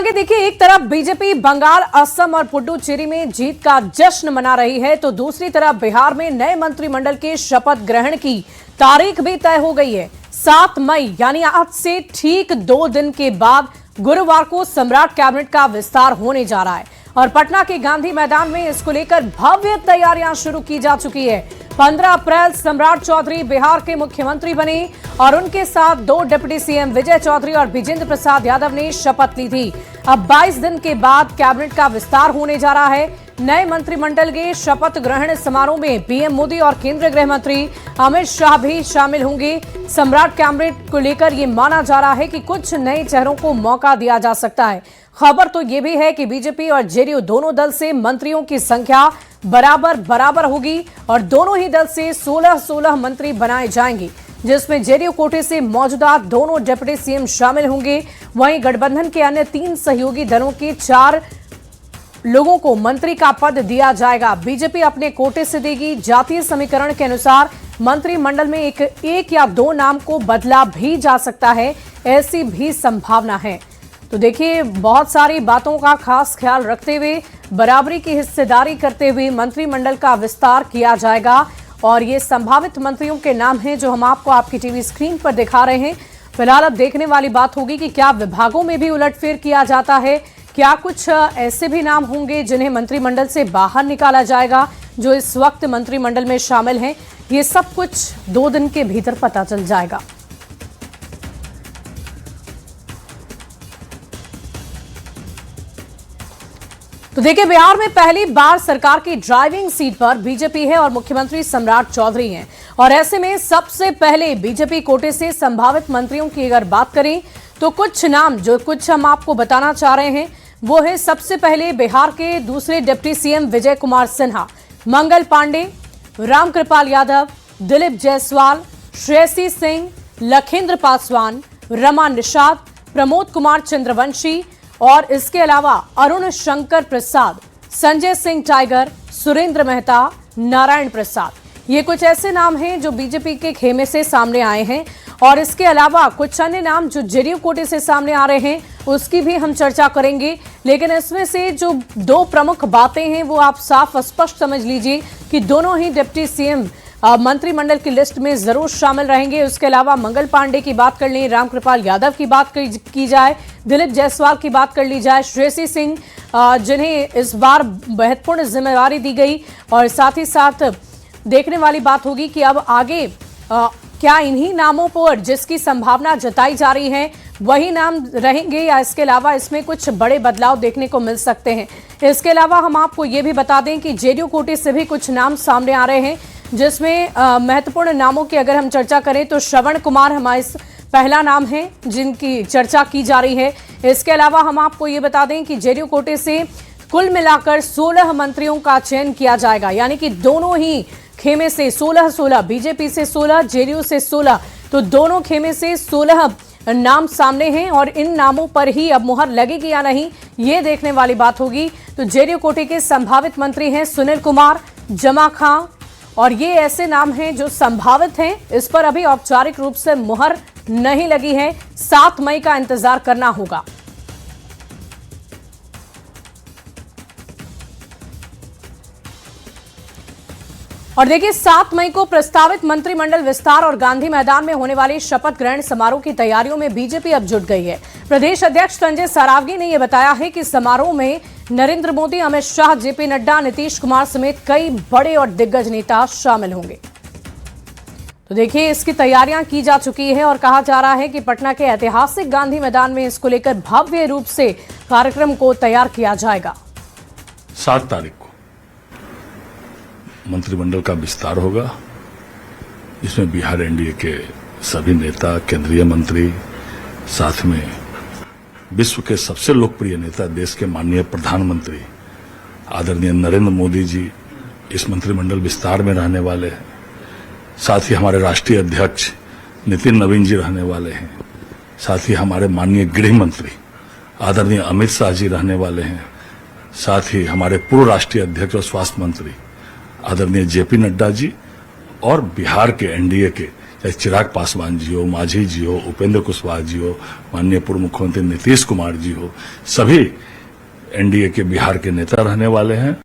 आगे देखिए, एक तरफ बीजेपी बंगाल, असम और पुडुचेरी में जीत का जश्न मना रही है, तो दूसरी तरफ बिहार में नए मंत्रिमंडल के शपथ ग्रहण की तारीख भी तय हो गई है। 7 मई यानी आज से ठीक 2 दिन के बाद गुरुवार को सम्राट कैबिनेट का विस्तार होने जा रहा है और पटना के गांधी मैदान में इसको लेकर भव्य तैयारियां शुरू की जा चुकी है। 15 अप्रैल सम्राट चौधरी बिहार के मुख्यमंत्री बने और उनके साथ 2 डिप्टी सीएम विजय चौधरी और विजेंद्र प्रसाद यादव ने शपथ ली थी। अब 22 दिन के बाद कैबिनेट का विस्तार होने जा रहा है। नए मंत्रिमंडल के शपथ ग्रहण समारोह में पीएम मोदी और केंद्रीय गृह मंत्री अमित शाह भी शामिल होंगे। सम्राट कैबिनेट को लेकर ये माना जा रहा है कि कुछ नए चेहरों को मौका दिया जा सकता है। खबर तो ये भी है कि बीजेपी और जेडीयू दोनों दल से मंत्रियों की संख्या बराबर होगी और दोनों ही दल से 16 मंत्री बनाए जाएंगे, जिसमें जेडीयू कोटे से मौजूदा दोनों डिप्टी सीएम शामिल होंगे। वहीं गठबंधन के अन्य 3 सहयोगी दलों के 4 लोगों को मंत्री का पद दिया जाएगा। बीजेपी अपने कोटे से देगी। जातीय समीकरण के अनुसार मंत्रिमंडल में एक या 2 नाम को बदला भी जा सकता है, ऐसी भी संभावना है। तो देखिए, बहुत सारी बातों का खास ख्याल रखते हुए बराबरी की हिस्सेदारी करते हुए मंत्रिमंडल का विस्तार किया जाएगा और ये संभावित मंत्रियों के नाम हैं जो हम आपको आपकी टीवी स्क्रीन पर दिखा रहे हैं। फिलहाल अब देखने वाली बात होगी कि क्या विभागों में भी उलटफेर किया जाता है, क्या कुछ ऐसे भी नाम होंगे जिन्हें मंत्रिमंडल से बाहर निकाला जाएगा जो इस वक्त मंत्रिमंडल में शामिल हैं। ये सब कुछ 2 दिन के भीतर पता चल जाएगा। तो देखिए, बिहार में पहली बार सरकार की ड्राइविंग सीट पर बीजेपी है और मुख्यमंत्री सम्राट चौधरी हैं और ऐसे में सबसे पहले बीजेपी कोटे से संभावित मंत्रियों की अगर बात करें तो कुछ नाम जो हम आपको बताना चाह रहे हैं वो है, सबसे पहले बिहार के दूसरे डिप्टी सीएम विजय कुमार सिन्हा, मंगल पांडे, रामकृपाल यादव, दिलीप जायसवाल, श्रेयसी सिंह, लखेंद्र पासवान, रमा निषाद, प्रमोद कुमार चंद्रवंशी और इसके अलावा अरुण शंकर प्रसाद, संजय सिंह टाइगर, सुरेंद्र मेहता, नारायण प्रसाद। ये कुछ ऐसे नाम हैं जो बीजेपी के खेमे से सामने आए हैं और इसके अलावा कुछ अन्य नाम जो जेडीयू कोटे से सामने आ रहे हैं उसकी भी हम चर्चा करेंगे। लेकिन इसमें से जो 2 प्रमुख बातें हैं वो आप साफ स्पष्ट समझ लीजिए कि दोनों ही डिप्टी सीएम मंत्रिमंडल की लिस्ट में जरूर शामिल रहेंगे। उसके अलावा मंगल पांडे की बात कर ली, रामकृपाल यादव की बात की जाए, दिलीप जायसवाल की बात कर ली जाए, श्रेयसी सिंह जिन्हें इस बार महत्वपूर्ण जिम्मेदारी दी गई और साथ ही साथ देखने वाली बात होगी कि अब आगे क्या इन्हीं नामों पर जिसकी संभावना जताई जा रही है वही नाम रहेंगे या इसके अलावा इसमें कुछ बड़े बदलाव देखने को मिल सकते हैं। इसके अलावा हम आपको ये भी बता दें कि जेडीयू कोटे से भी कुछ नाम सामने आ रहे हैं, जिसमें महत्वपूर्ण नामों की अगर हम चर्चा करें तो श्रवण कुमार हमारे पहला नाम है जिनकी चर्चा की जा रही है। इसके अलावा हम आपको ये बता दें कि जेडीयू कोटे से कुल मिलाकर 16 मंत्रियों का चयन किया जाएगा, यानी कि दोनों ही खेमे से 16, बीजेपी से 16, जेडीयू से 16, तो दोनों खेमे से 16 नाम सामने हैं और इन नामों पर ही अब मुहर लगेगी या नहीं ये देखने वाली बात होगी। तो जेडीयू कोटे के संभावित मंत्री हैं सुनील कुमार, जमा खां और ये ऐसे नाम हैं जो संभावित हैं। इस पर अभी औपचारिक रूप से मुहर नहीं लगी है, 7 मई का इंतजार करना होगा। और देखिए, 7 मई को प्रस्तावित मंत्रिमंडल विस्तार और गांधी मैदान में होने वाली शपथ ग्रहण समारोह की तैयारियों में बीजेपी अब जुट गई है। प्रदेश अध्यक्ष संजय सरावगी ने यह बताया है कि समारोह में नरेंद्र मोदी, अमित शाह, जेपी नड्डा, नीतीश कुमार समेत कई बड़े और दिग्गज नेता शामिल होंगे। तो देखिए, इसकी तैयारियां की जा चुकी है और कहा जा रहा है कि पटना के ऐतिहासिक गांधी मैदान में इसको लेकर भव्य रूप से कार्यक्रम को तैयार किया जाएगा। 7 तारीख को मंत्रिमंडल का विस्तार होगा, इसमें बिहार एनडीए के सभी नेता, केंद्रीय मंत्री, साथ में विश्व के सबसे लोकप्रिय नेता, देश के माननीय प्रधानमंत्री आदरणीय नरेंद्र मोदी जी इस मंत्रिमंडल विस्तार में रहने वाले हैं। साथ ही हमारे राष्ट्रीय अध्यक्ष नितिन नवीन जी रहने वाले हैं। साथ ही हमारे माननीय गृह मंत्री आदरणीय अमित शाह जी रहने वाले हैं। साथ ही हमारे पूर्व राष्ट्रीय अध्यक्ष और स्वास्थ्य मंत्री आदरणीय जेपी नड्डा जी और बिहार के एनडीए के चिराग पासवान जी हो, मांझी जी हो, उपेंद्र कुशवाहा जी हो, माननीय पूर्व मुख्यमंत्री नीतीश कुमार जी हो, सभी एनडीए के बिहार के नेता रहने वाले हैं।